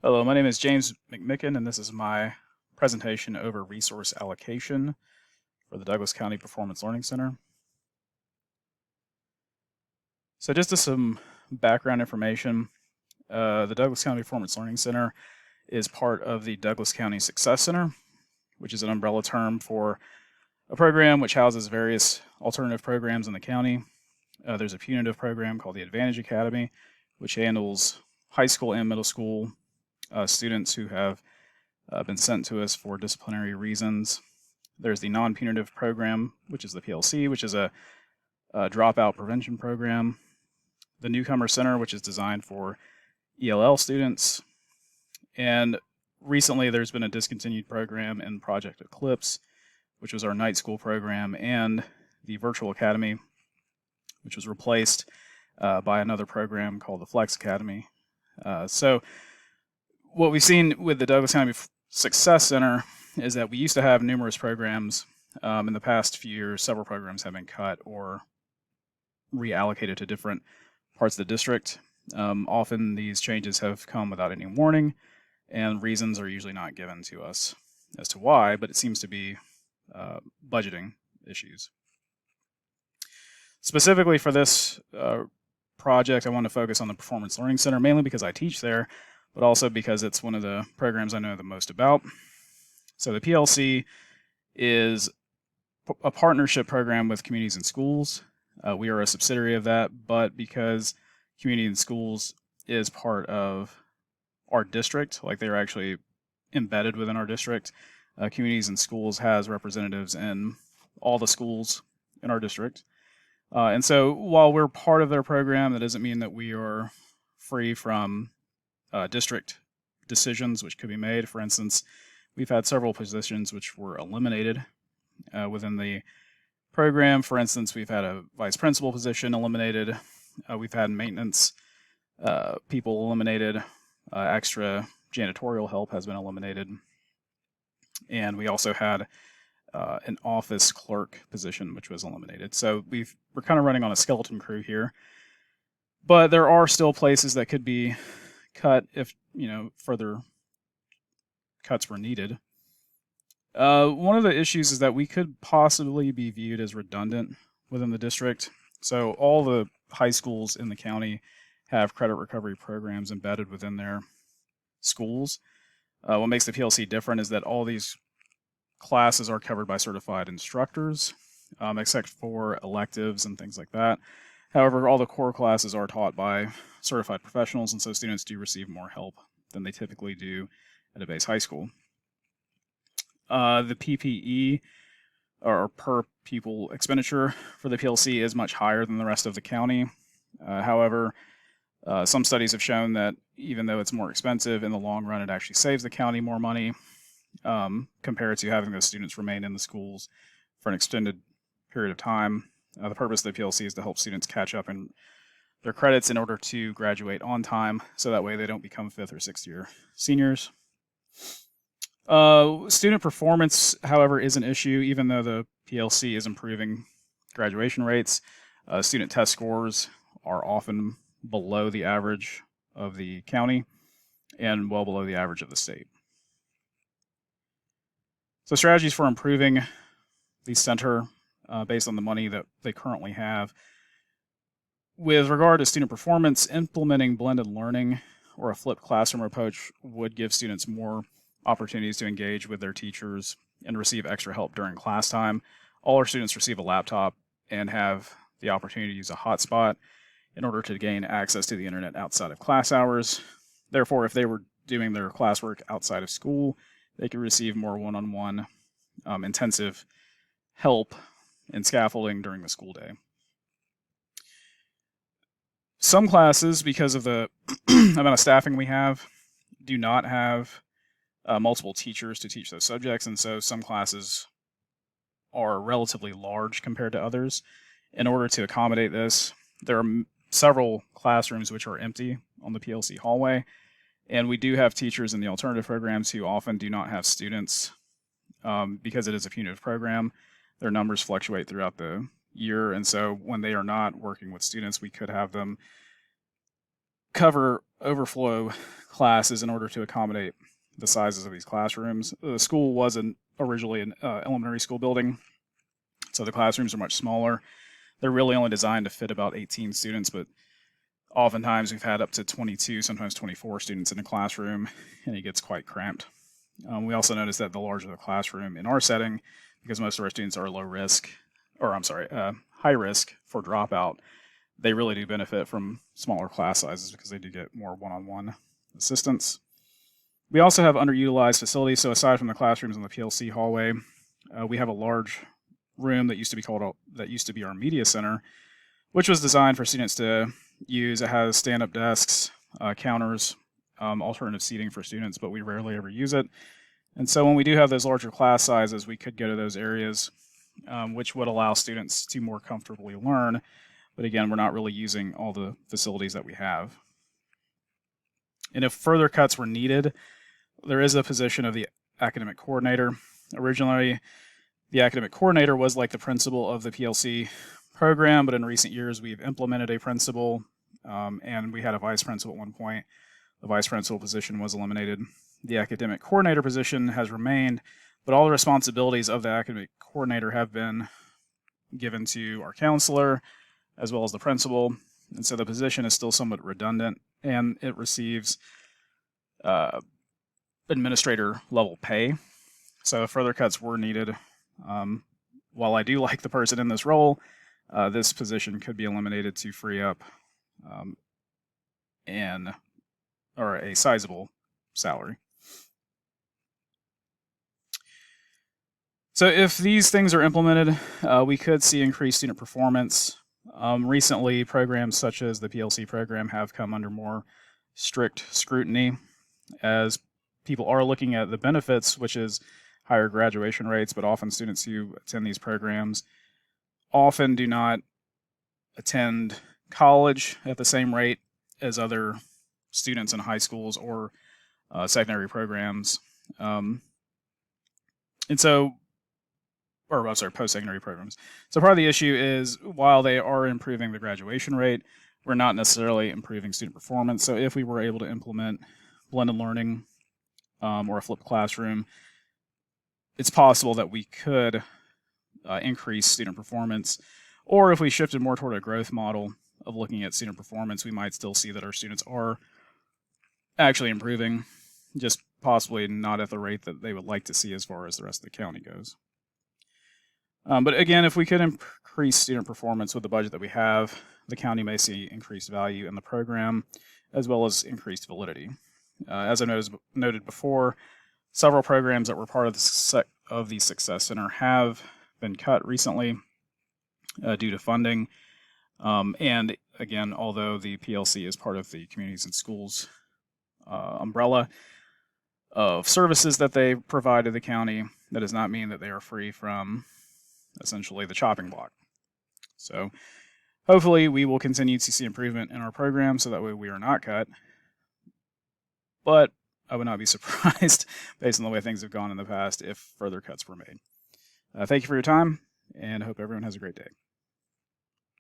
Hello, my name is James McMicken, and this is my presentation over resource allocation for the Douglas County Performance Learning Center. So just to some background information, the Douglas County Performance Learning Center is part of the Douglas County Success Center, which is an umbrella term for a program which houses various alternative programs in the county. There's a punitive program called the Advantage Academy, which handles high school and middle school students who have been sent to us for disciplinary reasons. There's the non-punitive program, which is the PLC, which is a dropout prevention program. The Newcomer Center, which is designed for ELL students. And recently there's been a discontinued program in Project Eclipse, which was our night school program, and the Virtual Academy, which was replaced by another program called the Flex Academy. So what we've seen with the Douglas County Success Center is that we used to have numerous programs. In the past few years, several programs have been cut or reallocated to different parts of the district. Often these changes have come without any warning, and reasons are usually not given to us as to why, but it seems to be budgeting issues. Specifically for this project, I want to focus on the Performance Learning Center, mainly because I teach there, but also because it's one of the programs I know the most about. So the PLC is a partnership program with communities and schools. We are a subsidiary of that, but because community and schools is part of our district, like they're actually embedded within our district, communities and schools has representatives in all the schools in our district. And so while we're part of their program, that doesn't mean that we are free from district decisions which could be made. For instance, we've had several positions which were eliminated within the program. For instance, we've had a vice principal position eliminated. We've had maintenance people eliminated. Extra janitorial help has been eliminated. And we also had an office clerk position which was eliminated. So we're kind of running on a skeleton crew here. But there are still places that could be cut if further cuts were needed. One of the issues is that we could possibly be viewed as redundant within the district. So all the high schools in the county have credit recovery programs embedded within their schools. What makes the PLC different is that all these classes are covered by certified instructors, except for electives and things like that. However, all the core classes are taught by certified professionals, and so students do receive more help than they typically do at a base high school. The PPE, or per pupil expenditure for the PLC, is much higher than the rest of the county. However, some studies have shown that even though it's more expensive, in the long run it actually saves the county more money compared to having those students remain in the schools for an extended period of time. The purpose of the PLC is to help students catch up in their credits in order to graduate on time, so that way they don't become 5th or 6th year seniors. Student performance, however, is an issue, even though the PLC is improving graduation rates. Student test scores are often below the average of the county and well below the average of the state. So strategies for improving the center based on the money that they currently have. With regard to student performance, implementing blended learning or a flipped classroom approach would give students more opportunities to engage with their teachers and receive extra help during class time. All our students receive a laptop and have the opportunity to use a hotspot in order to gain access to the internet outside of class hours. Therefore, if they were doing their classwork outside of school, they could receive more one-on-one intensive help and scaffolding during the school day. Some classes, because of the amount of staffing we have, do not have multiple teachers to teach those subjects, and so some classes are relatively large compared to others. In order to accommodate this, there are several classrooms which are empty on the PLC hallway, and we do have teachers in the alternative programs who often do not have students because it is a punitive program. Their numbers fluctuate throughout the year, and so when they are not working with students, we could have them cover overflow classes in order to accommodate the sizes of these classrooms. The school wasn't originally an elementary school building, so the classrooms are much smaller. They're really only designed to fit about 18 students, but oftentimes we've had up to 22, sometimes 24 students in a classroom, and it gets quite cramped. We also noticed that the larger the classroom in our setting, because most of our students are high risk for dropout, they really do benefit from smaller class sizes because they do get more one-on-one assistance. We also have underutilized facilities. So aside from the classrooms in the PLC hallway, we have a large room that used to be our media center, which was designed for students to use. It has stand-up desks, counters, alternative seating for students, but we rarely ever use it. And so when we do have those larger class sizes, we could go to those areas, which would allow students to more comfortably learn. But again, we're not really using all the facilities that we have. And if further cuts were needed, there is a position of the academic coordinator. Originally, the academic coordinator was like the principal of the PLC program, but in recent years, we've implemented a principal, and we had a vice principal at one point. The vice principal position was eliminated. The academic coordinator position has remained, but all the responsibilities of the academic coordinator have been given to our counselor as well as the principal. And so the position is still somewhat redundant, and it receives administrator level pay. So if further cuts were needed, while I do like the person in this role, this position could be eliminated to free up a sizable salary. So if these things are implemented, we could see increased student performance. Recently, programs such as the PLC program have come under more strict scrutiny as people are looking at the benefits, which is higher graduation rates, but often students who attend these programs often do not attend college at the same rate as other students in high schools or secondary programs. Post-secondary programs. So part of the issue is, while they are improving the graduation rate, we're not necessarily improving student performance. So if we were able to implement blended learning or a flipped classroom, it's possible that we could increase student performance. Or if we shifted more toward a growth model of looking at student performance, we might still see that our students are actually improving, just possibly not at the rate that they would like to see as far as the rest of the county goes. But again, if we could increase student performance with the budget that we have, the county may see increased value in the program, as well as increased validity. As I noted before, several programs that were part of the Success Center have been cut recently due to funding. And again, although the PLC is part of the Communities and Schools umbrella of services that they provide to the county, that does not mean that they are free from essentially the chopping block. So hopefully we will continue to see improvement in our program so that way we are not cut. But I would not be surprised based on the way things have gone in the past if further cuts were made. Thank you for your time, and I hope everyone has a great day.